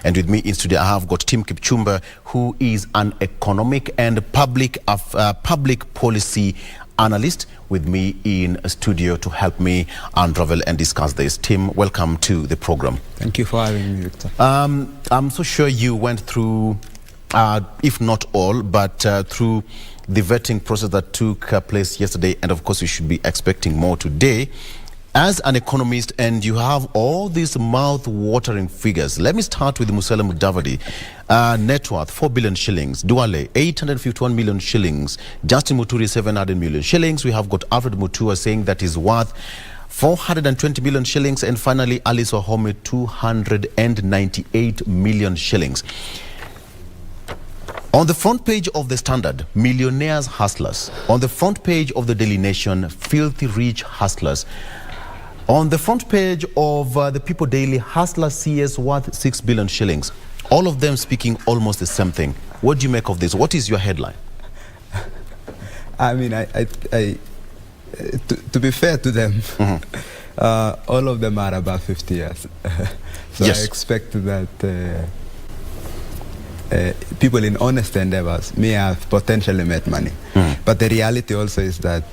And with me in studio, I have got Tim Kipchumba, who is an economic and public policy analyst, with me in a studio to help me unravel and discuss this. Tim, welcome to the program. Thank you for having me, Victor. I'm so sure you went through, if not all, but through the vetting process that took place yesterday, and of course you should be expecting more today. As an economist, and you have all these mouth-watering figures. Let me start with Musalia Mudavadi. Net worth, 4 billion shillings. Duale, 851 million shillings. Justin Muturi, 700 million shillings. We have got Alfred Mutua saying that he's worth 420 million shillings. And finally, Alice Wahome, 298 million shillings. On the front page of The Standard, millionaires hustlers. On the front page of the Daily Nation, filthy rich hustlers. On the front page of the People Daily, hustler CS worth 6 billion shillings. All of them speaking almost the same thing. What do you make of this? What is your headline? I mean, to be fair to them, all of them are about 50 years. So yes. I expect that people in honest endeavors may have potentially made money. But the reality also is that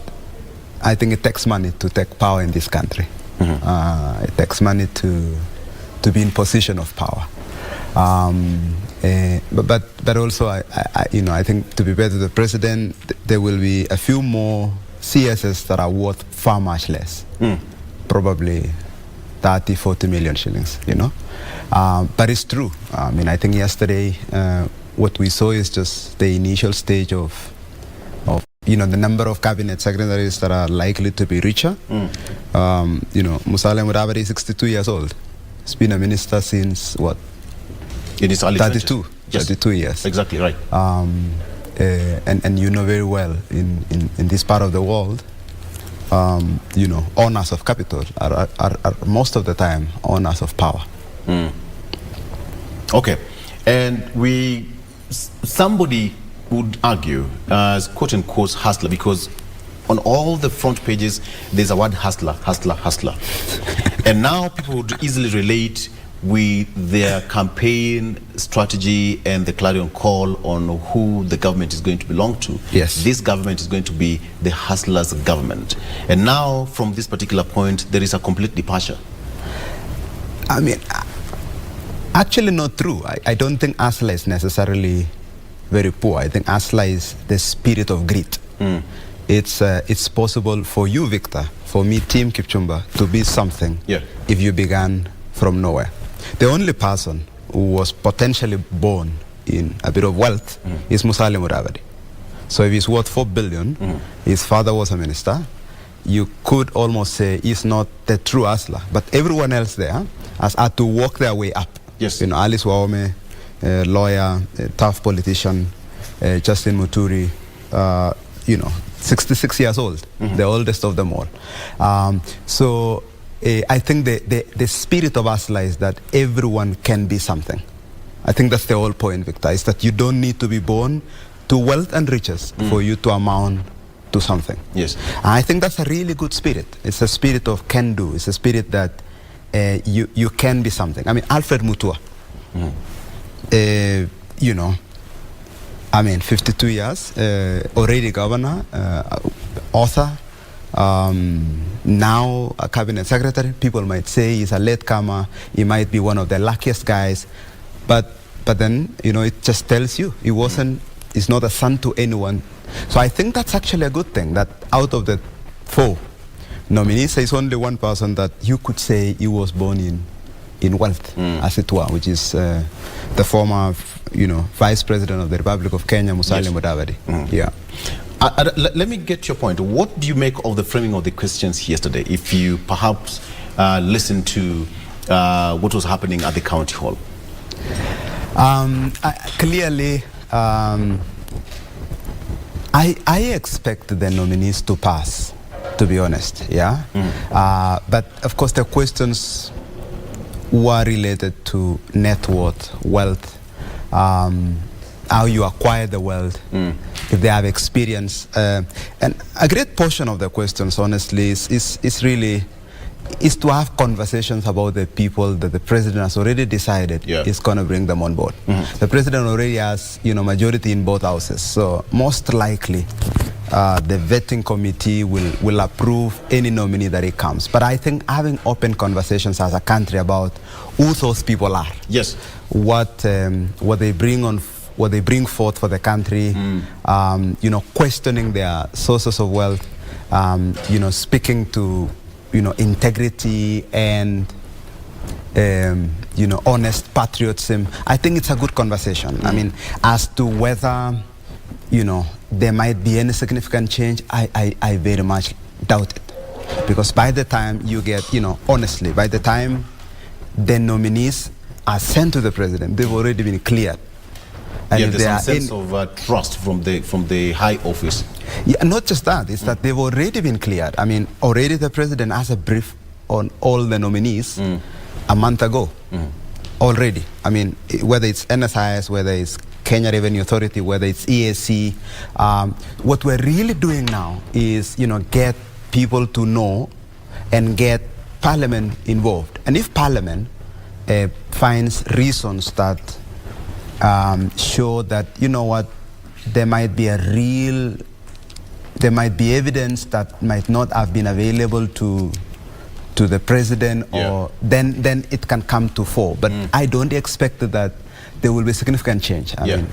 I think it takes money to take power in this country. It takes money to be in position of power. But also, I think to be better to the president, there will be a few more CSs that are worth far much less. Probably 30, 40 million shillings, you know. But it's true. I mean, I think yesterday what we saw is just the initial stage of the number of cabinet secretaries that are likely to be richer. Musalia Mudavadi is 62 years old. He's been a minister since what? In his early 32. Yes. 32 years. Exactly right. And you know very well in this part of the world, owners of capital are most of the time owners of power. Okay, and somebody would argue as quote-unquote hustler, because on all the front pages there's a word hustler. And now people would easily relate with their campaign strategy and the clarion call on who the government is going to belong to. Yes. This government is going to be the hustlers' government. And now, from this particular point, there is a complete departure. I mean, actually not true. I don't think hustler is necessarily very poor. I think hustler is the spirit of grit. It's possible for you, Victor, for me, Tim Kipchumba, to be something if you began from nowhere. The only person who was potentially born in a bit of wealth is Musalia Mudavadi. So if he's worth 4 billion, his father was a minister, you could almost say he's not the true hustler. But everyone else there has had to work their way up. Yes. Alice Wahome, lawyer, tough politician, Justin Muturi, 66 years old, the oldest of them all. So I think the spirit of hustler is that everyone can be something. I think that's the whole point, Victor, is that you don't need to be born to wealth and riches for you to amount to something. Yes. And I think that's a really good spirit. It's a spirit of can do. It's a spirit that you can be something. I mean, Alfred Mutua, 52 years, already governor, author, now a cabinet secretary. People might say he's a latecomer, he might be one of the luckiest guys, but then, it just tells you he's not a son to anyone. So I think that's actually a good thing, that out of the 4 nominees, there's only one person that you could say he was born in wealth, as it were, which is the former, Vice President of the Republic of Kenya, Musalia Mudavadi. Yeah. Let me get your point. What do you make of the framing of the questions yesterday, if you perhaps listened to what was happening at the county hall? Clearly, I expect the nominees to pass, to be honest, but of course the questions were related to net worth, wealth, how you acquire the wealth, if they have experience. And a great portion of the questions, honestly, is really is to have conversations about the people that the president has already decided is going to bring them on board. The president already has, majority in both houses. So most likely, the vetting committee will approve any nominee that it comes. But I think having open conversations as a country about who those people are, what they bring on, what they bring forth for the country, questioning their sources of wealth, speaking to integrity and honest patriotism. I think it's a good conversation. I mean, as to whether there might be any significant change, I very much doubt it, because by the time you get, honestly, by the time the nominees are sent to the president, they've already been cleared. And there's some sense of trust from the high office. Yeah, not just that, it's that they've already been cleared. I mean, already the president has a brief on all the nominees a month ago. Already. I mean, whether it's NSIS, whether it's Kenya Revenue Authority, whether it's EAC, what we're really doing now is, get people to know and get Parliament involved. And if Parliament finds reasons that show that, there might be evidence that might not have been available to the president, or then it can come to fore. But I don't expect that there will be significant change. I mean,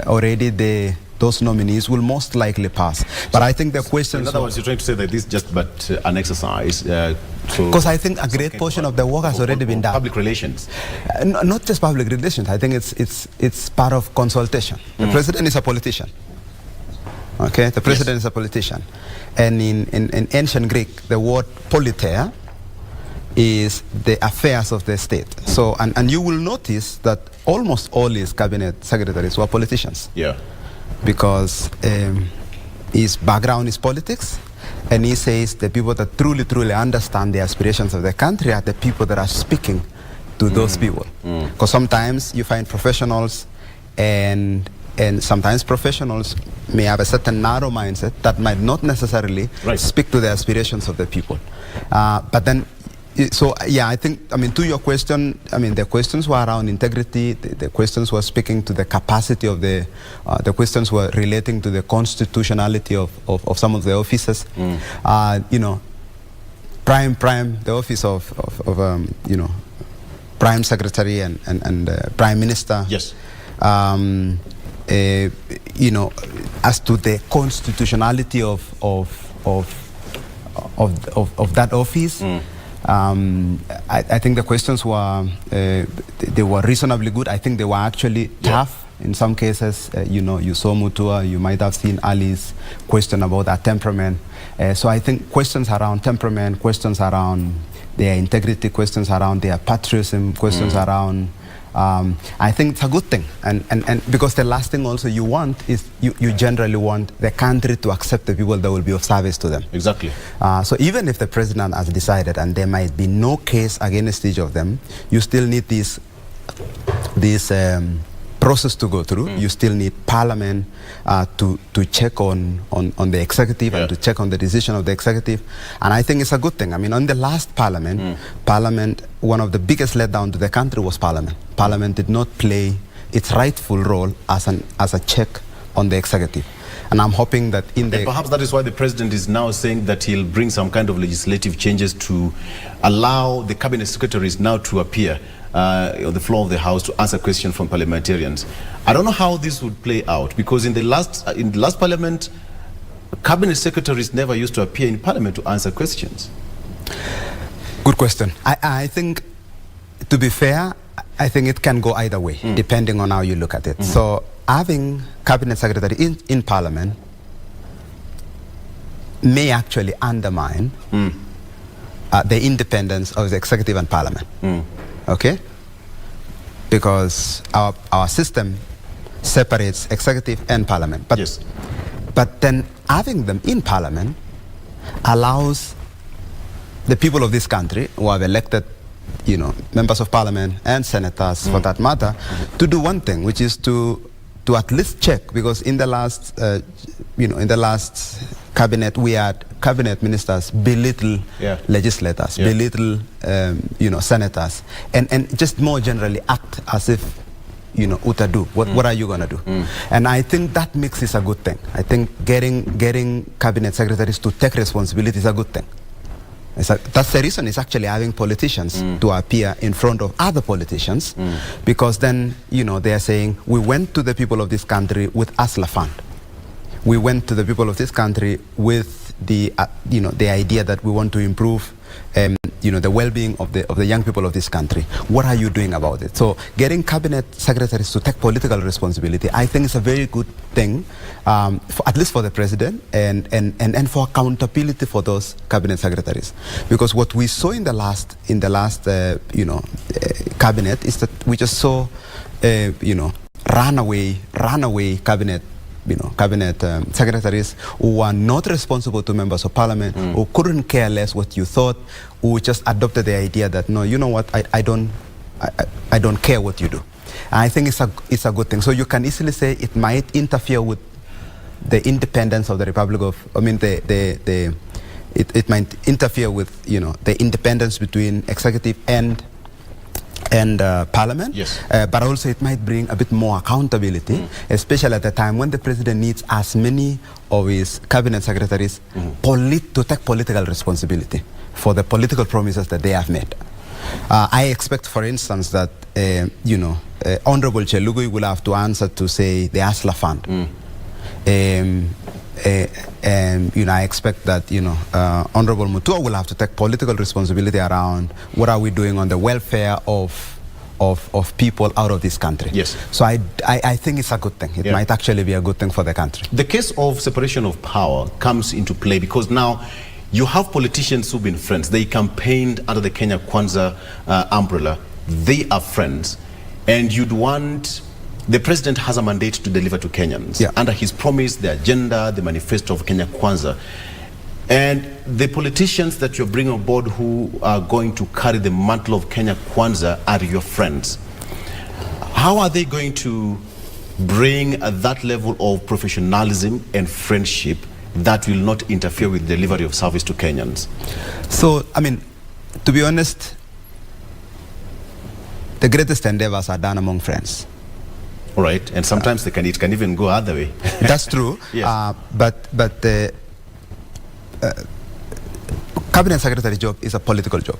already those nominees will most likely pass. But I think the question... In other words, you're trying to say that this is just but an exercise. Because I think a great portion of the work has already been done. Public relations. Not just public relations. I think it's part of consultation. The president is a politician. Okay, the president is a politician. And in ancient Greek, the word politeia is the affairs of the state. So, and you will notice that almost all his cabinet secretaries were politicians. Yeah. Because his background is politics, and he says the people that truly understand the aspirations of the country are the people that are speaking to those people. Because sometimes you find professionals, and sometimes professionals may have a certain narrow mindset that might not necessarily speak to the aspirations of the people. But then, so yeah, I think, I mean, to your question, I mean, the questions were around integrity, the questions were speaking to the capacity of the questions were relating to the constitutionality of some of the offices. Prime, the office of Prime Secretary and Prime Minister. Yes. As to the constitutionality of that office, I think the questions were they were reasonably good. I think they were actually tough in some cases. You saw Mutua. You might have seen Ali's question about that temperament. So I think questions around temperament, questions around their integrity, questions around their patriotism, questions around. I think it's a good thing, and because the last thing also you want is you generally want the country to accept the people that will be of service to them. Exactly. So even if the president has decided, and there might be no case against each of them, you still need this process to go through. You still need Parliament to check on the executive and to check on the decision of the executive. And I think it's a good thing. I mean, on the last Parliament, one of the biggest letdown to the country was Parliament. Parliament did not play its rightful role as a check on the executive. And I'm hoping that in the... And perhaps that is why the president is now saying that he'll bring some kind of legislative changes to allow the cabinet secretaries now to appear on the floor of the House to answer questions from parliamentarians. I don't know how this would play out, because in the last Parliament, cabinet secretaries never used to appear in Parliament to answer questions. Good question. I think, to be fair, I think it can go either way, depending on how you look at it. So having cabinet secretary in Parliament may actually undermine the independence of the executive and Parliament. Okay? Because our system separates executive and Parliament. But, but then having them in Parliament allows the people of this country who have elected, members of Parliament and senators, for that matter, to do one thing, which is to at least check, because in the last, in the last cabinet we had cabinet ministers belittle legislators, belittle senators, and just more generally act as if Uta do. What are you gonna do? And I think that mix is a good thing. I think getting cabinet secretaries to take responsibility is a good thing. That's the reason it's actually having politicians to appear in front of other politicians, because then they are saying, we went to the people of this country with Asla Fund. We went to the people of this country with the idea that we want to improve the well-being of the young people of this country. What are you doing about it? So getting cabinet secretaries to take political responsibility, I think is a very good thing, at least for the president, and for accountability for those cabinet secretaries. Because what we saw in the last cabinet is that we just saw runaway cabinet secretaries who are not responsible to members of parliament, who couldn't care less what you thought, who just adopted the idea that, no, you know what, I don't care what you do. And I think it's a good thing. So you can easily say it might interfere with the independence of the Republic of, it might interfere with, the independence between executive and parliament, but also it might bring a bit more accountability, especially at the time when the president needs as many of his cabinet secretaries to take political responsibility for the political promises that they have made. I expect, for instance, that Honorable Chelugui will have to answer to, say, the Asla Fund. I expect that Honorable Mutua will have to take political responsibility around what are we doing on the welfare of people out of this country. Yes. So I think it's a good thing. It might actually be a good thing for the country. The case of separation of power comes into play because now you have politicians who've been friends. They campaigned under the Kenya Kwanza umbrella. They are friends, and you'd want. The president has a mandate to deliver to Kenyans under his promise, the agenda, the manifesto of Kenya Kwanza. And the politicians that you're bringing on board who are going to carry the mantle of Kenya Kwanza are your friends. How are they going to bring that level of professionalism and friendship that will not interfere with the delivery of service to Kenyans? So, I mean, to be honest, the greatest endeavors are done among friends. All right, and sometimes it can even go other way. That's true. Yes. But the cabinet secretary job is a political job.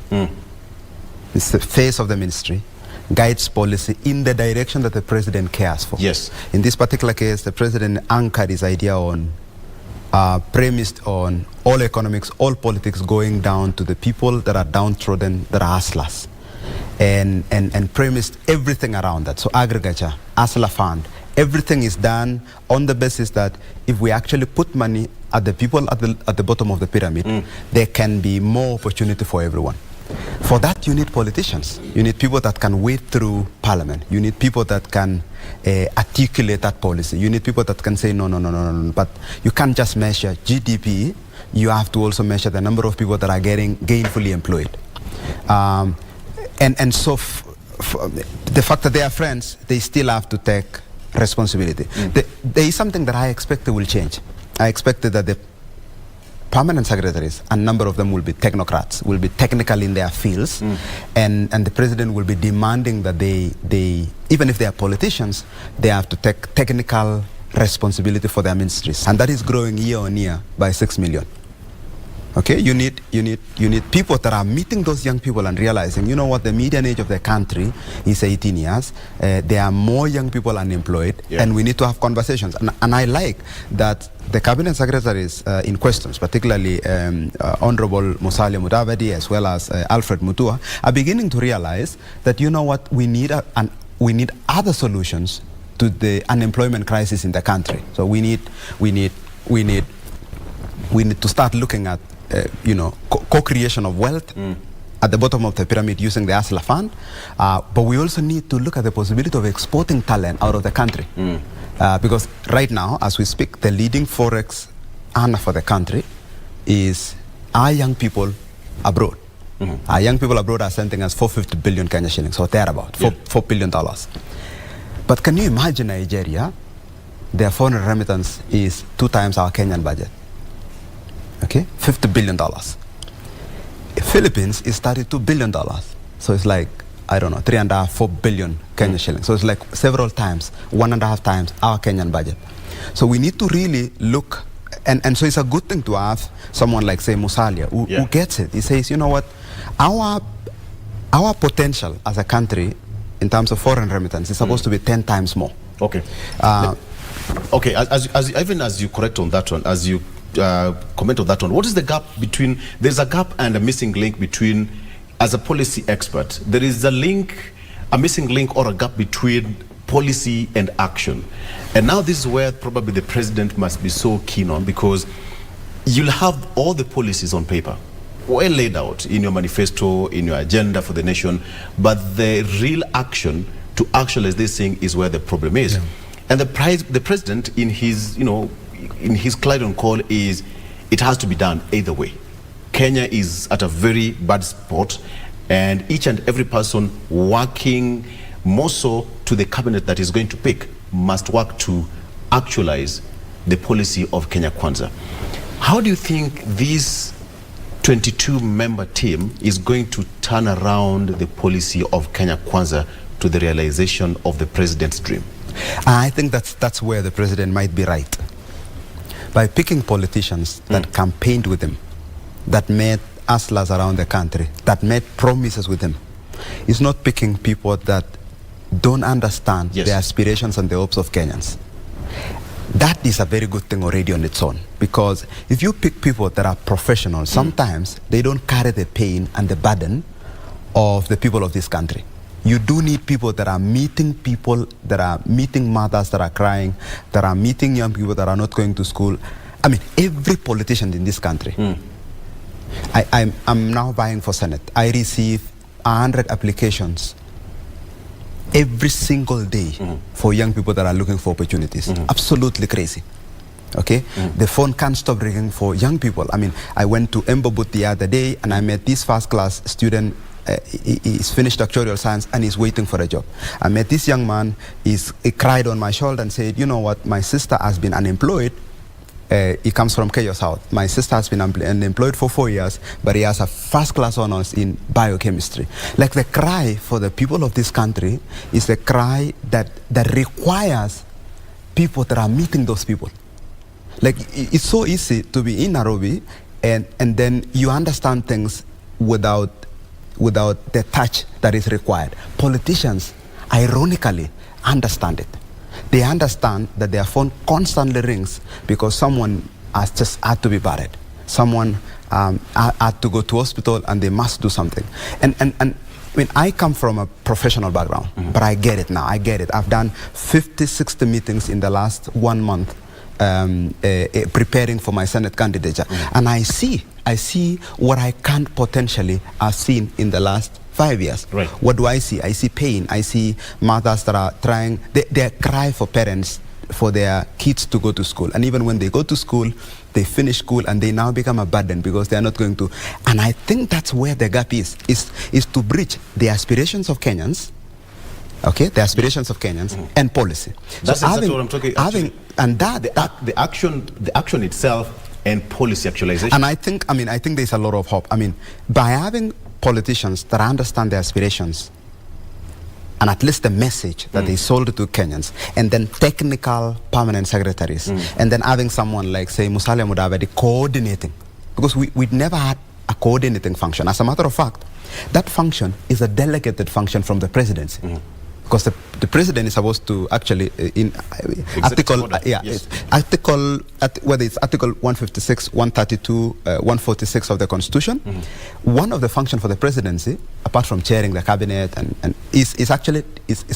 It's the face of the ministry, guides policy in the direction that the president cares for. Yes. In this particular case, the president anchored his idea on, premised on all economics, all politics going down to the people that are downtrodden, that are hustlers. And premised everything around that. So agriculture, Asla Fund, everything is done on the basis that if we actually put money at the people at the bottom of the pyramid, there can be more opportunity for everyone. For that, you need politicians. You need people that can wade through parliament. You need people that can articulate that policy. You need people that can say, no. But you can't just measure GDP. You have to also measure the number of people that are getting gainfully employed. And so the fact that they are friends, they still have to take responsibility. There is something that I expected will change. I expected that the permanent secretaries, a number of them will be technocrats, will be technical in their fields, and the president will be demanding that they, even if they are politicians, they have to take technical responsibility for their ministries. And that is growing year on year by 6 million. Okay, you need people that are meeting those young people and realizing, you know what, the median age of the country is 18 years. There are more young people unemployed, and we need to have conversations. And I like that the cabinet secretaries in questions, particularly Honorable Musalia Mudavadi as well as Alfred Mutua, are beginning to realize that, you know what, we need other solutions to the unemployment crisis in the country. So we need to start looking at co-creation of wealth at the bottom of the pyramid using the Asla Fund, but we also need to look at the possibility of exporting talent out of the country, because right now, as we speak, the leading forex earner for the country is our young people abroad. Our young people abroad are sending us 450 billion Kenya shillings, or thereabout, $4 billion. But can you imagine Nigeria? Their foreign remittance is 2 times our Kenyan budget. Okay, $50 billion. Philippines is $32 billion. So it's like, I don't know, 3.5, 4 billion Kenyan shillings. So it's like several times, 1.5 times our Kenyan budget. So we need to really look, and so it's a good thing to have someone like, say, Musalia, who gets it. He says, you know what, our potential as a country in terms of foreign remittance is supposed to be 10 times more. Okay. Okay, even as you correct on that one, as you comment on that one, what is the gap between, there's a gap and a missing link between, as a policy expert, there is a link, a missing link or a gap between policy and action. And now this is where probably the president must be so keen on, because you'll have all the policies on paper, well laid out in your manifesto, in your agenda for the nation, but the real action to actualize this thing is where the problem is. Yeah. And the president, in his, in his clarion call, is it has to be done either way. Kenya is at a very bad spot, and each and every person working more so to the cabinet that is going to pick must work to actualize the policy of Kenya Kwanza. How do you think this 22-member team is going to turn around the policy of Kenya Kwanza to the realization of the president's dream? I think that's where the president might be right. By picking politicians that campaigned with him, that made hustlers around the country, that made promises with him. He's not picking people that don't understand the aspirations and the hopes of Kenyans. That is a very good thing already on its own, because if you pick people that are professionals, sometimes they don't carry the pain and the burden of the people of this country. You do need people that are meeting people, that are meeting mothers that are crying, that are meeting young people that are not going to school. I mean, every politician in this country. I'm now vying for Senate. I receive 100 applications every single day for young people that are looking for opportunities. Absolutely crazy. Okay? The phone can't stop ringing for young people. I mean, I went to Embobut the other day and I met this first-class student. He's finished doctoral science and he's waiting for a job. I met this young man. He cried on my shoulder and said, you know what, my sister has been unemployed. He comes from Keyo South. My sister has been unemployed for 4 years, but he has a first-class honors in biochemistry. Like, the cry for the people of this country is a cry that requires people that are meeting those people. Like, it's so easy to be in Nairobi and then you understand things without the touch that is required. Politicians, ironically, understand it. They understand that their phone constantly rings because someone has just had to be buried. Someone had to go to hospital and they must do something. And I mean, I come from a professional background, but I get it now. I get it. I've done 50, 60 meetings in the last 1 month preparing for my Senate candidature. And I see what I can't potentially have seen in the last 5 years. Right. What do I see? I see pain. I see mothers that are trying, they cry for parents, for their kids to go to school. And even when they go to school, they finish school and they now become a burden because they are not going to. And I think that's where the gap is to bridge the aspirations of Kenyans, okay, the aspirations of Kenyans and policy. That's so exactly what I'm talking about. And the action itself and policy actualization. And I think there's a lot of hope. I mean, by having politicians that understand their aspirations and at least the message that they sold to Kenyans, and then technical permanent secretaries, and then having someone like, say, Musalia Mudavadi coordinating, because we'd never had a coordinating function. As a matter of fact, that function is a delegated function from the presidency. Because the president is supposed to actually, in article, whether it's article 156, 132, 146 of the Constitution, one of the functions for the presidency, apart from chairing the cabinet, and is actually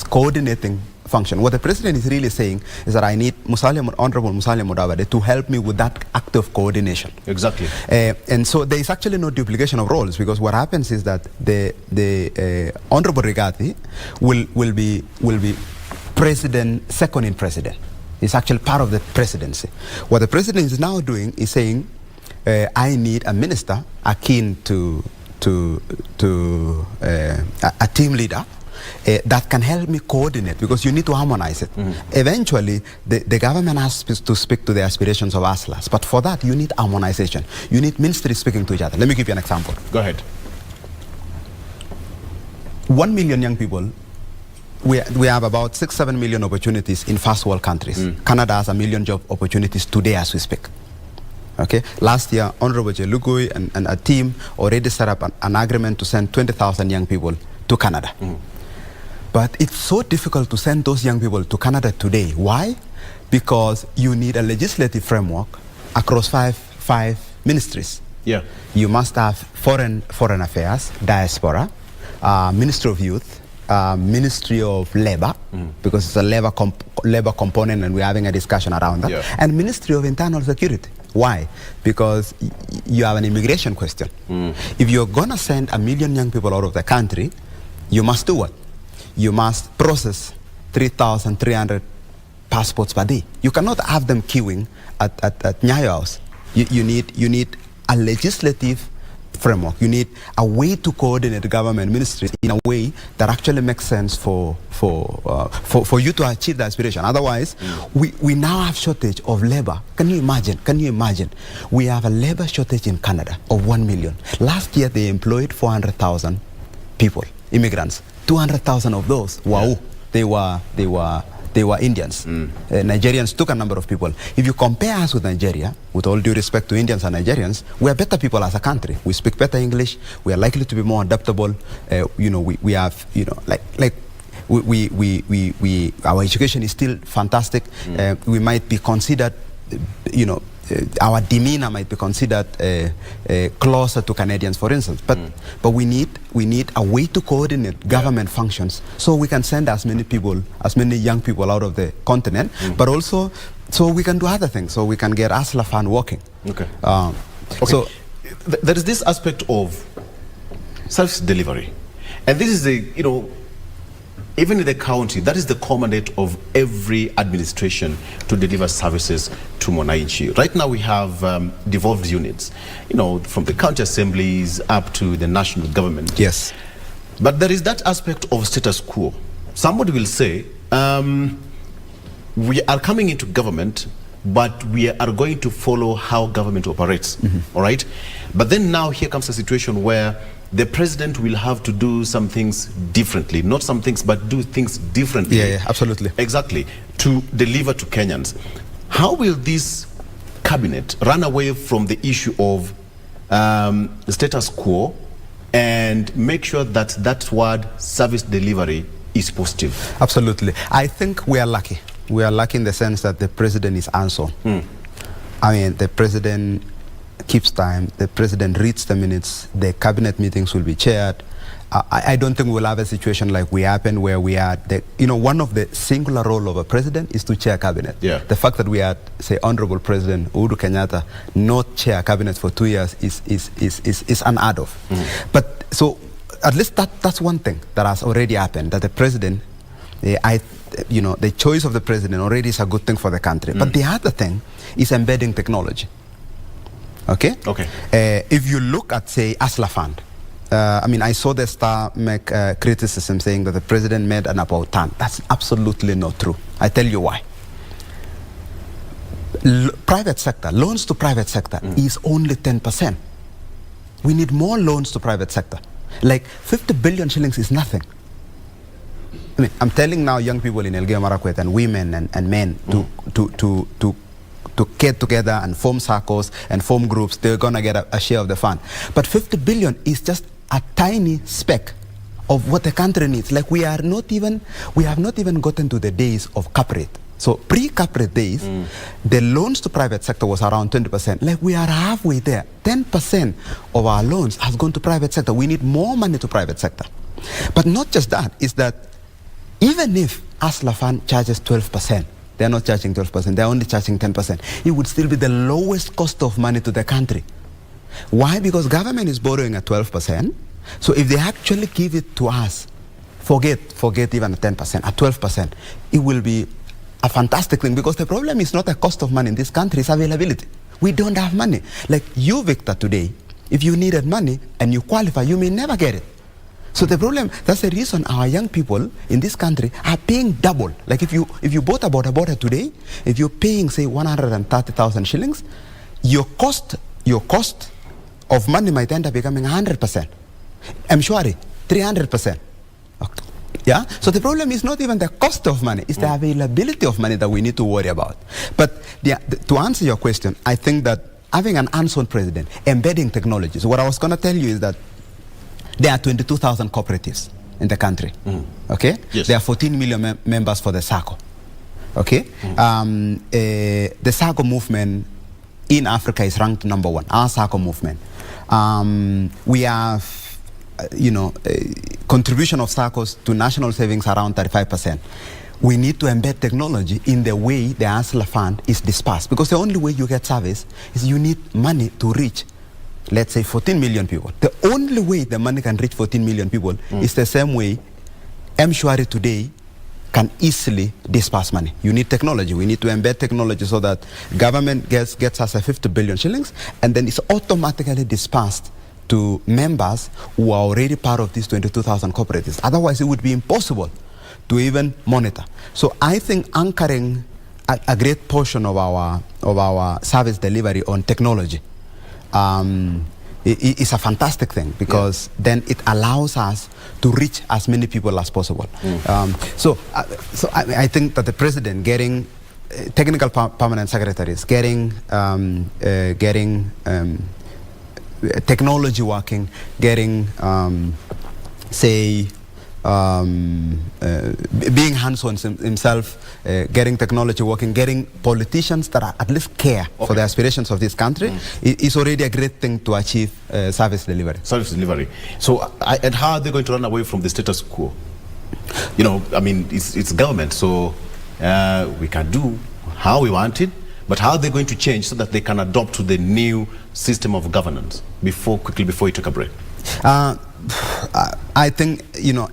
coordinating function. What the president is really saying is that I need Honorable Musalia Mudavadi to help me with that act of coordination. Exactly. And so there is actually no duplication of roles, because what happens is that the Honorable Rigathi will be president, second in president. It's actually part of the presidency. What the president is now doing is saying, I need a minister akin to a team leader that can help me coordinate, because you need to harmonize it. Eventually, the government has to speak to the aspirations of hustlers, but for that, you need harmonization. You need ministries speaking to each other. Let me give you an example. Go ahead. 1 million young people. We have about 6-7 million opportunities in first world countries. Canada has 1 million job opportunities today as we speak. Okay. Last year, Honorable Lugui and a team already set up an agreement to send 20,000 young people to Canada. But it's so difficult to send those young people to Canada today. Why? Because you need a legislative framework across five ministries. Yeah. You must have foreign affairs, diaspora, Ministry of Youth, Ministry of Labor, because it's a labor component, and we're having a discussion around that, and Ministry of Internal Security. Why? Because you have an immigration question. If you're going to send 1 million young people out of the country, you must do what? You must process 3,300 passports per day. You cannot have them queuing at Nyayo House. You need a legislative framework. You need a way to coordinate government ministries in a way that actually makes sense for you to achieve the aspiration. Otherwise, we now have shortage of labor. Can you imagine? We have a labor shortage in Canada of 1 million. Last year, they employed 400,000 people, immigrants. 200,000 of those, they were Indians. Nigerians took a number of people. If you compare us with Nigeria, with all due respect to Indians and Nigerians, we are better people as a country. We speak better English. We are likely to be more adaptable. We have, our education is still fantastic. We might be considered, our demeanor might be considered closer to Canadians, for instance. But we need a way to coordinate government functions so we can send as many young people out of the continent, but also so we can do other things, so we can get Asla Fund working. Okay. So there is this aspect of service delivery, and this is even in the county, that is the commandate of every administration to deliver services to Mwananchi. Right now we have devolved units, from the county assemblies up to the national government. Yes. But there is that aspect of status quo. Somebody will say, we are coming into government, but we are going to follow how government operates, all right? But then now here comes a situation where the president will have to do some things differently, not some things, but do things differently. Yeah, absolutely. Exactly, to deliver to Kenyans. How will this cabinet run away from the issue of the status quo and make sure that that word service delivery is positive? Absolutely. I think we are lucky. We are lucky in the sense that the president is hands-on. I mean, the president keeps time, the president reads the minutes, the cabinet meetings will be chaired. I don't think we'll have a situation like we happened where we had, one of the singular role of a president is to chair cabinet. Yeah. The fact that we had, say, Honorable President Uhuru Kenyatta not chair cabinet for 2 years is unheard of. But so at least that's one thing that has already happened, that the president, the choice of the president already is a good thing for the country. But the other thing is embedding technology. Okay? If you look at, say, Asla Fund, I saw the Star make criticism saying that the president made an about turn. That's absolutely not true. I tell you why. Private sector, loans to private sector is only 10%. We need more loans to private sector. Like 50 billion shillings is nothing. I'm telling now young people in Elgeyo Marakwet and women and men to get together and form circles and form groups. They're going to get a share of the fund. But 50 billion is just a tiny speck of what the country needs. Like we have not even gotten to the days of corporate. So pre-corporate days, the loans to private sector was around 20%. Like we are halfway there. 10% of our loans has gone to private sector. We need more money to private sector. But not just that, is that even if Asla Fund charges 12%, they're not charging 12%, they're only charging 10%. It would still be the lowest cost of money to the country. Why? Because government is borrowing at 12%. So if they actually give it to us, forget even at 10%, at 12%, it will be a fantastic thing, because the problem is not the cost of money in this country, it's availability. We don't have money. Like you, Victor, today, if you needed money and you qualify, you may never get it. So the problem, that's the reason our young people in this country are paying double. Like if you bought a border today, if you're paying say 130,000 shillings, your cost of money might end up becoming 100%. I'm sure 300%. Okay. Yeah. So the problem is not even the cost of money; it's the availability of money that we need to worry about. But to answer your question, I think that having an hands-on president, embedding technologies. What I was going to tell you is that there are 22,000 cooperatives in the country. Okay. Yes. There are 14 million members for the SACCO. Okay. The SACCO movement in Africa is ranked number 1. Our SACCO movement. We have, contribution of SACCOs to national savings around 35%. We need to embed technology in the way the ASLA fund is dispersed, because the only way you get service is you need money to reach, let's say, 14 million people. The only way the money can reach 14 million people is the same way M-Shwari today can easily disperse money. You need technology. We need to embed technology so that government gets us a 50 billion shillings, and then it's automatically dispersed to members who are already part of these 22,000 cooperatives. Otherwise, it would be impossible to even monitor. So I think anchoring a great portion of our service delivery on technology is a fantastic thing, because then it allows us to reach as many people as possible. So I think that the president getting technical permanent secretaries, getting technology working, getting being hands-on himself, getting technology working, getting politicians that are at least care for the aspirations of this country is already a great thing to achieve service delivery. Service delivery. So, and how are they going to run away from the status quo? I mean, it's government, so we can do how we want it, but how are they going to change so that they can adopt to the new system of governance quickly before you take a break? I think,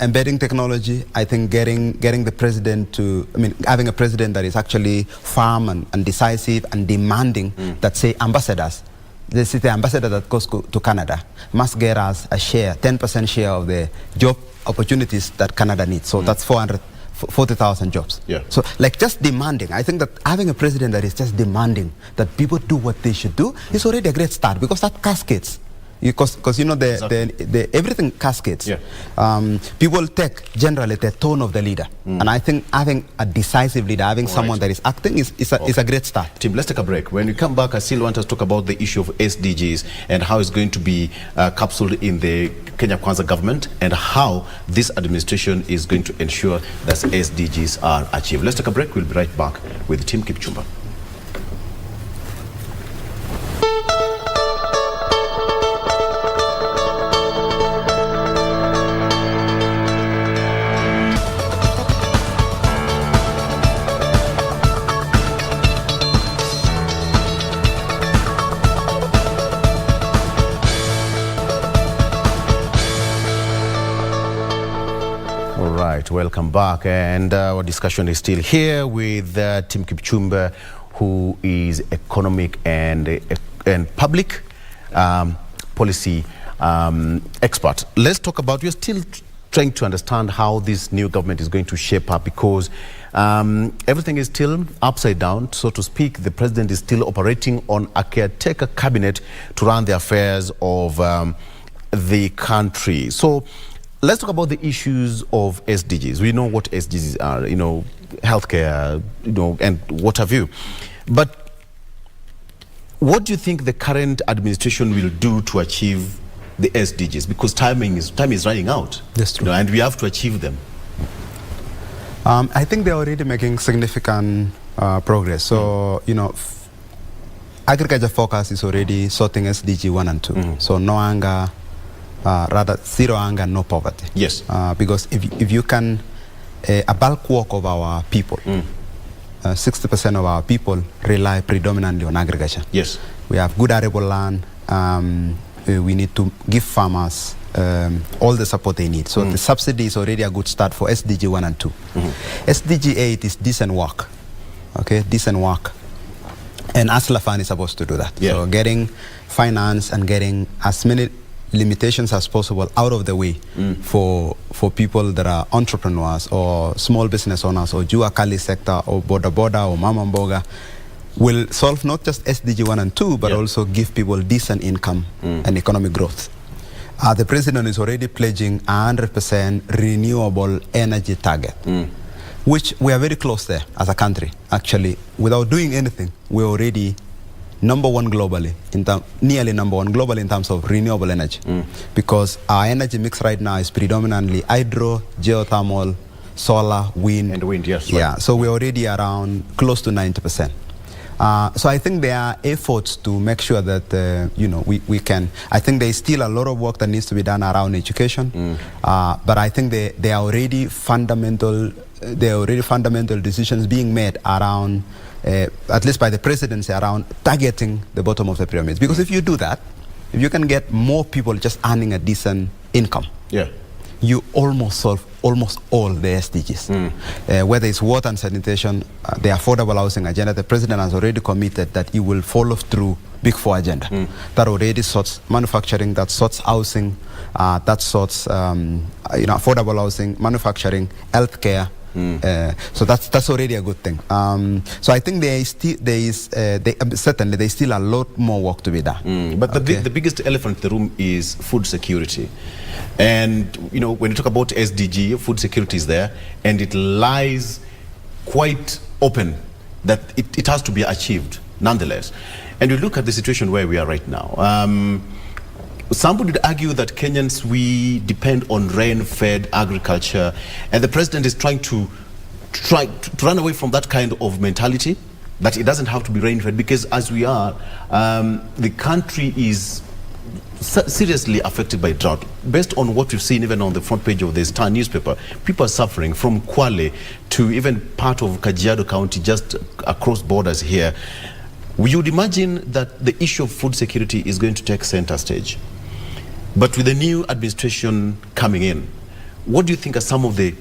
embedding technology, I think getting the president to, having a president that is actually firm and decisive and demanding that, say, ambassadors, the ambassador that goes to Canada must get us a share, 10% share of the job opportunities that Canada needs. So that's 40,000 jobs. Yeah. So just demanding. I think that having a president that is just demanding that people do what they should do is already a great start, because that cascades. Because the everything cascades. Yeah. People take generally the tone of the leader, and I think having a decisive leader, having someone that is acting is a great start. Tim, let's take a break. When we come back, I still want us to talk about the issue of SDGs and how it's going to be capsuled in the Kenya Kwanza government, and how this administration is going to ensure that SDGs are achieved. Let's take a break. We'll be right back with Tim Kipchumba. Welcome back, and our discussion is still here with Tim Kipchumba, who is economic and public policy expert. Let's talk about, we're still trying to understand how this new government is going to shape up, because everything is still upside down, so to speak. The president is still operating on a caretaker cabinet to run the affairs of the country. So let's talk about the issues of SDGs. We know what SDGs are, healthcare, and what have you. But what do you think the current administration will do to achieve the SDGs? Because time is running out. That's true. And we have to achieve them. I think they're already making significant progress. So, agriculture focus is already sorting SDG 1 and 2. So no anger, rather zero anger, no poverty. Yes. Because if you can, a bulk work of our people, 60% of our people rely predominantly on agriculture. Yes. We have good arable land. We need to give farmers all the support they need. So the subsidy is already a good start for SDG 1 and 2. SDG 8 is decent work. Okay, decent work. And ASLA fund is supposed to do that. Yeah. So getting finance and getting as many limitations as possible out of the way for people that are entrepreneurs or small business owners or Jua Kali sector or Boda Boda or Mama Mboga, will solve not just SDG 1 and 2, but also give people decent income and economic growth. The president is already pledging 100% renewable energy target, which we are very close there as a country. Actually, without doing anything, we're already number one globally, nearly number one globally in terms of renewable energy. Because our energy mix right now is predominantly hydro, geothermal, solar, wind. And wind, yes. Yeah, right. So we're already around close to 90%. So I think there are efforts to make sure that we can. I think there is still a lot of work that needs to be done around education, but I think there are already fundamental decisions being made around, at least by the presidency, around targeting the bottom of the pyramids. Because if you do that, if you can get more people just earning a decent income, you almost solve almost all the SDGs. Whether it's water and sanitation, the affordable housing agenda, the president has already committed that he will follow through Big Four agenda. That already sorts manufacturing, that sorts housing, that sorts affordable housing, manufacturing, healthcare. So that's already a good thing. So I think certainly there is still a lot more work to be done. But the biggest elephant in the room is food security. And when you talk about SDG, food security is there, and it lies quite open that it has to be achieved nonetheless. And you look at the situation where we are right now. Some would argue that Kenyans, we depend on rain-fed agriculture, and the president is trying to run away from that kind of mentality, that it doesn't have to be rain-fed, because as we are, the country is seriously affected by drought. Based on what we've seen even on the front page of the Star newspaper, people are suffering from Kwale to even part of Kajiado County, just across borders here. You would imagine that the issue of food security is going to take center stage. But with the new administration coming in, what do you think are some of the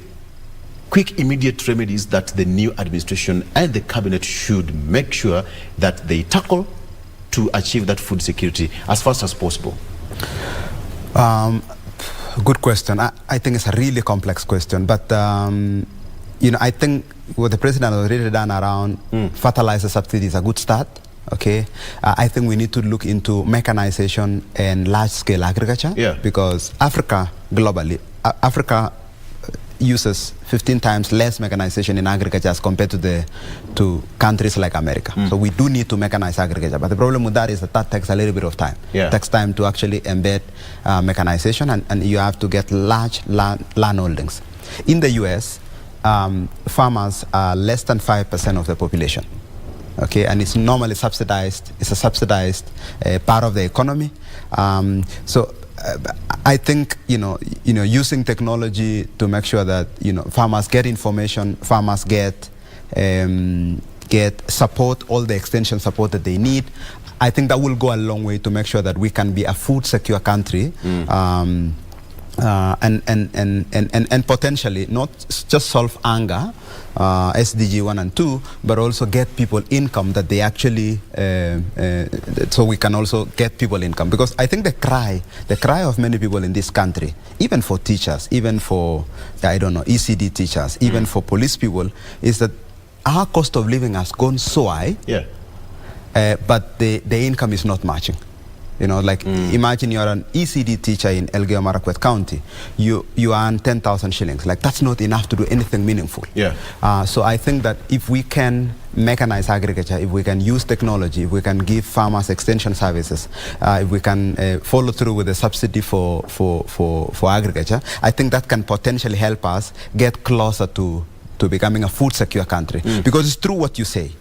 quick, immediate remedies that the new administration and the cabinet should make sure that they tackle to achieve that food security as fast as possible? Good question. I think it's a really complex question, but I think what the president has already done around fertilizer subsidy is a good start. Okay, I think we need to look into mechanization and large-scale agriculture, because Africa globally, Africa uses 15 times less mechanization in agriculture as compared to countries like America. So we do need to mechanize agriculture, but the problem with that is that takes a little bit of time. It takes time to actually embed mechanization, and you have to get large land holdings. In the US, farmers are less than 5% of the population. Okay, and it's normally subsidized. It's a subsidized part of the economy. So I think using technology to make sure that farmers get information, farmers get support, all the extension support that they need. I think that will go a long way to make sure that we can be a food secure country. And potentially not just solve hunger, SDG 1 and 2, but also get people income that they actually, so we can also get people income. Because I think the cry of many people in this country, even for teachers, even for, ECD teachers, even for police people, is that our cost of living has gone so high, but the income is not matching. Imagine you're an ECD teacher in Elgeyo Marakwet County. You earn 10,000 shillings. That's not enough to do anything meaningful. So I think that if we can mechanize agriculture, if we can use technology, if we can give farmers extension services, if we can follow through with the subsidy for agriculture, I think that can potentially help us get closer to becoming a food secure country. Because it's true what you say.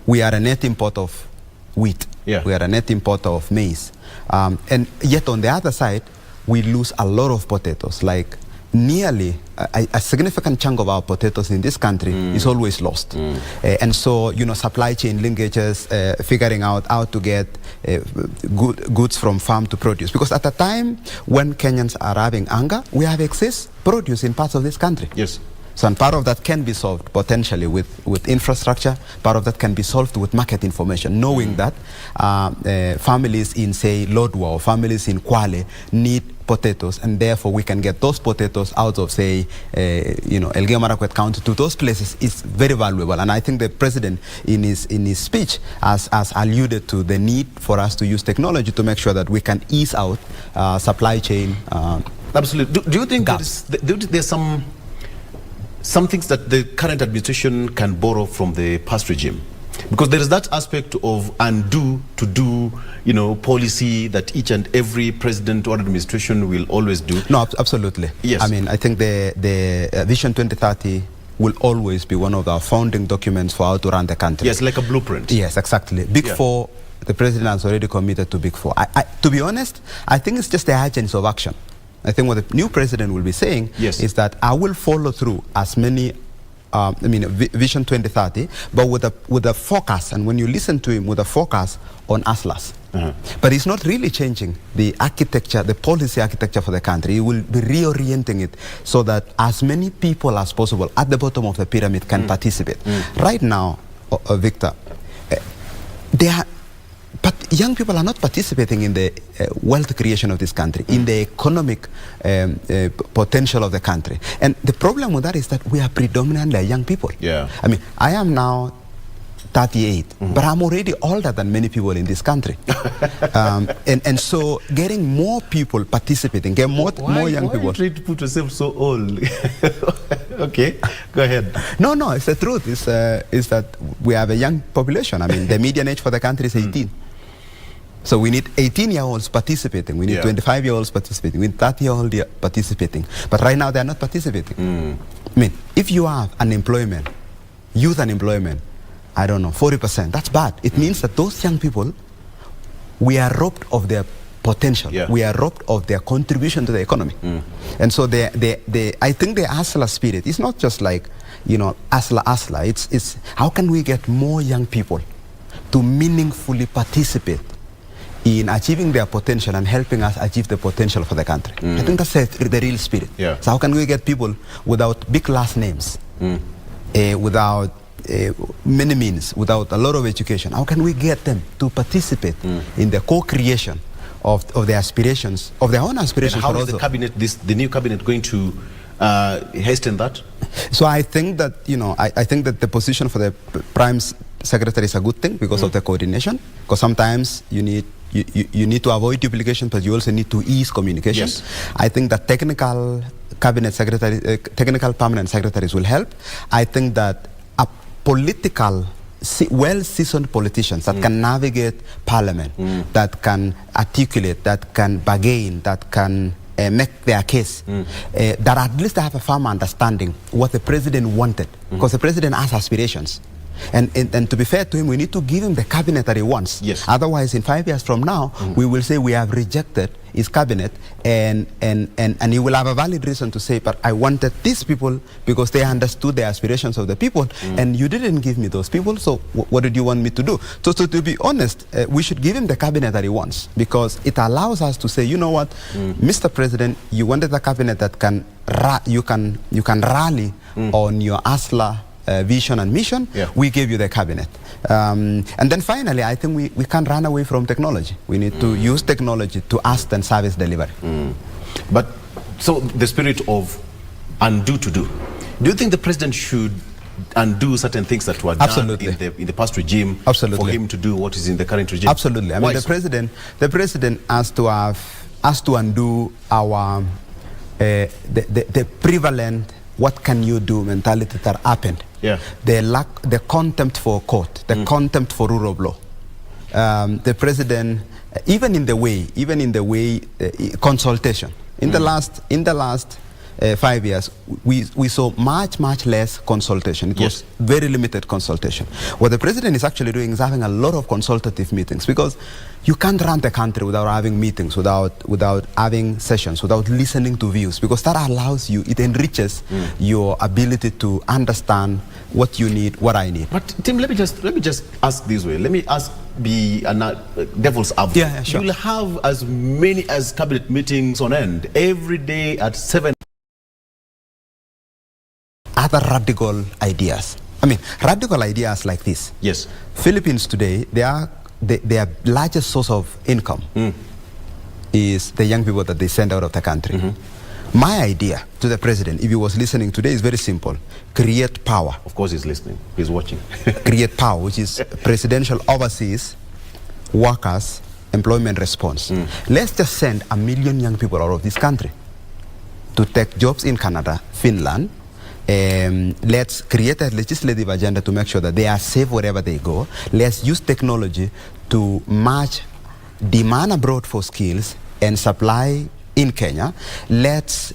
We are a net importer of wheat. We are a net importer of maize. And yet on the other side, we lose a lot of potatoes. Like nearly a significant chunk of our potatoes in this country is always lost. And so, supply chain linkages, figuring out how to get goods from farm to produce. Because at a time when Kenyans are having hunger, we have excess produce in parts of this country. So, and part of that can be solved potentially with infrastructure. Part of that can be solved with market information, knowing that families in, say, Lodwar or families in Kwale need potatoes, and therefore we can get those potatoes out of, say, Elgeyo Marakwet County to those places is very valuable. And I think the president in his speech has alluded to the need for us to use technology to make sure that we can ease out supply chain. Absolutely. Do you think there's some things that the current administration can borrow from the past regime? Because there is that aspect of undo to do, policy that each and every president or administration will always do. No, absolutely. Yes. I mean, I think the Vision 2030 will always be one of our founding documents for how to run the country. Yes, like a blueprint. Yes, exactly. Big Four, the president has already committed to Big Four. To be honest, I think it's just the urgency of action. I think what the new president will be saying is that I will follow through as many, Vision 2030, but with a focus, and when you listen to him, with a focus on ASLAs. But he's not really changing the architecture, the policy architecture for the country. He will be reorienting it so that as many people as possible at the bottom of the pyramid can participate. Right now, Victor, but young people are not participating in the wealth creation of this country, in the economic potential of the country. And the problem with that is that we are predominantly young people. Yeah. I mean, I am now 38, but I'm already older than many people in this country. and so getting more people participating, get more young people. Why are you trying to put yourself so old? Okay, go ahead. No, it's the truth. Is that we have a young population. I mean, the median age for the country is 18. So we need 18-year-olds participating. We need 25-year-olds participating. We need 30-year-olds participating. But right now, they are not participating. I mean, if you have unemployment, youth unemployment, I don't know, 40%, that's bad. It means that those young people, we are robbed of their potential. We are robbed of their contribution to the economy. And so I think the ASLA spirit is not just like, ASLA. It's how can we get more young people to meaningfully participate in achieving their potential and helping us achieve the potential for the country. I think that's the real spirit. So how can we get people without big last names, without many means, without a lot of education, how can we get them to participate in the co-creation of their aspirations, of their own aspirations? And how is the cabinet, the new cabinet, going to hasten that? So I think that, I think that the position for the Prime Secretary is a good thing because of the coordination. Because sometimes you need to avoid duplication, but you also need to ease communication. I think that technical cabinet secretary, technical permanent secretaries will help. I think that well-seasoned politicians that can navigate parliament, that can articulate, that can bargain, that can make their case, that at least have a firm understanding what the president wanted, because the president has aspirations. And to be fair to him, we need to give him the cabinet that he wants. Otherwise, in 5 years from now, we will say we have rejected his cabinet, and he will have a valid reason to say, but I wanted these people because they understood the aspirations of the people, and you didn't give me those people, so what did you want me to do? So to be honest, we should give him the cabinet that he wants, because it allows us to say, you know what, Mr. President, you wanted a cabinet that you can rally on your ASLA vision and mission. We gave you the cabinet. And then finally, I think we can't run away from technology. We need to use technology to assist and service delivery. But so the spirit of undo to do you think the president should undo certain things that were done in the past regime for him to do what is in the current regime? Absolutely. I mean, the president has to undo our the prevalent what can you do mentality that happened. The contempt for court, the contempt for rule of law. The president, even in the way consultation. In the last 5 years, we saw much less consultation. It was very limited consultation. What the president is actually doing is having a lot of consultative meetings, because you can't run the country without having meetings, without having sessions, without listening to views, because that allows you, it enriches your ability to understand what you need, what I need. But Tim, let me just ask this way. Let me be a devil's advocate. Sure. You'll have as many as cabinet meetings on end every day at 7. other radical ideas. I mean, radical ideas like this. Yes. Philippines today, their largest source of income is the young people that they send out of the country. My idea to the president, if he was listening today, is very simple. Create power. Of course he's listening. He's watching. Create power, which is presidential overseas workers employment response. Let's just send 1 million young people out of this country to take jobs in Canada, Finland. Let's create a legislative agenda to make sure that they are safe wherever they go. Let's use technology to match demand abroad for skills and supply in Kenya. Let's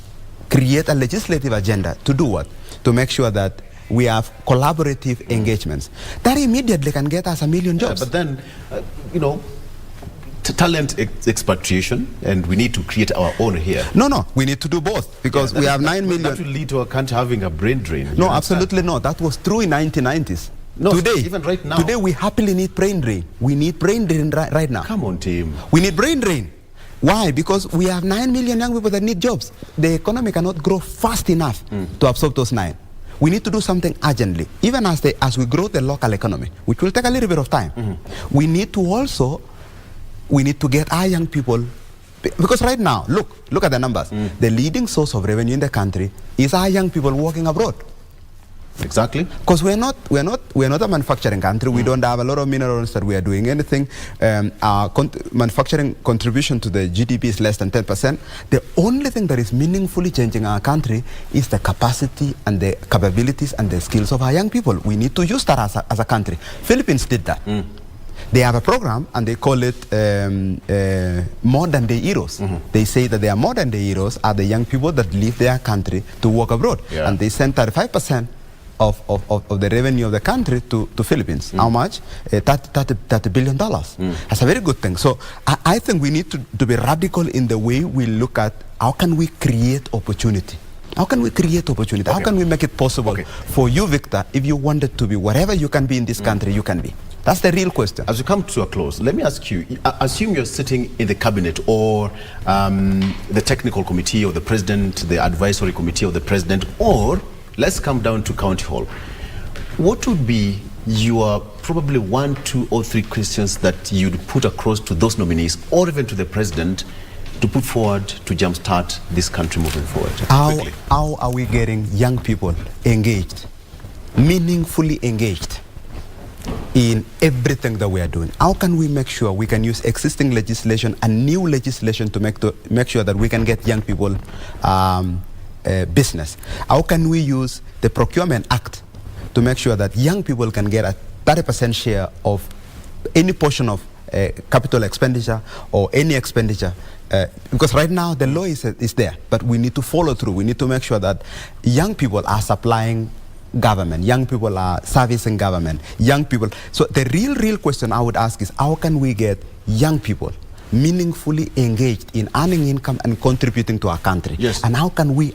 create a legislative agenda to do what? To make sure that we have collaborative engagements. That immediately can get us 1 million jobs. But then, you know, talent expatriation, and we need to create our own here. No, we need to do both, because we have 9 million. That will lead to a country having a brain drain. No, absolutely not. That was true in 1990s. No, today, even right now. Today we happily need brain drain. We need brain drain right now. Come on, team. We need brain drain. Why? Because we have 9 million young people that need jobs. The economy cannot grow fast enough to absorb those 9. We need to do something urgently, even as we grow the local economy, which will take a little bit of time. We need to get our young people, because right now, look at the numbers. The leading source of revenue in the country is our young people working abroad. Exactly. Because we're not a manufacturing country. We don't have a lot of minerals that we are doing anything. Our manufacturing contribution to the GDP is less than 10%. The only thing that is meaningfully changing our country is the capacity and the capabilities and the skills of our young people. We need to use that as a country. Philippines did that. They have a program and they call it modern day heroes. They say that their modern day heroes are the young people that leave their country to work abroad. And they send 35% of the revenue of the country to Philippines. How much? $30 billion. That's a very good thing. So I think we need to be radical in the way we look at how can we create opportunity. How can we create opportunity? How can we make it possible for you, Victor, if you wanted to be whatever you can be in this country, you can be? That's the real question. As we come to a close, let me ask you, assume you're sitting in the cabinet or the technical committee or the president, the advisory committee of the president, or let's come down to County Hall. What would be your probably 1, 2, or 3 questions that you'd put across to those nominees or even to the president to put forward to jumpstart this country moving forward? How are we getting young people engaged, meaningfully engaged in everything that we are doing? How can we make sure we can use existing legislation and new legislation to make sure that we can get young people business? How can we use the Procurement Act to make sure that young people can get a 30% share of any portion of capital expenditure or any expenditure? Because right now the law is there, but we need to follow through. We need to make sure that young people are supplying government, young people are servicing government, young people. So the real question I would ask is, how can we get young people meaningfully engaged in earning income and contributing to our country? Yes. And how can we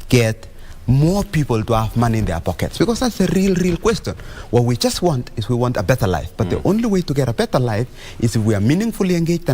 get more people to have money in their pockets? Because that's the real question. What we just want is we want a better life. But the only way to get a better life is if we are meaningfully engaged and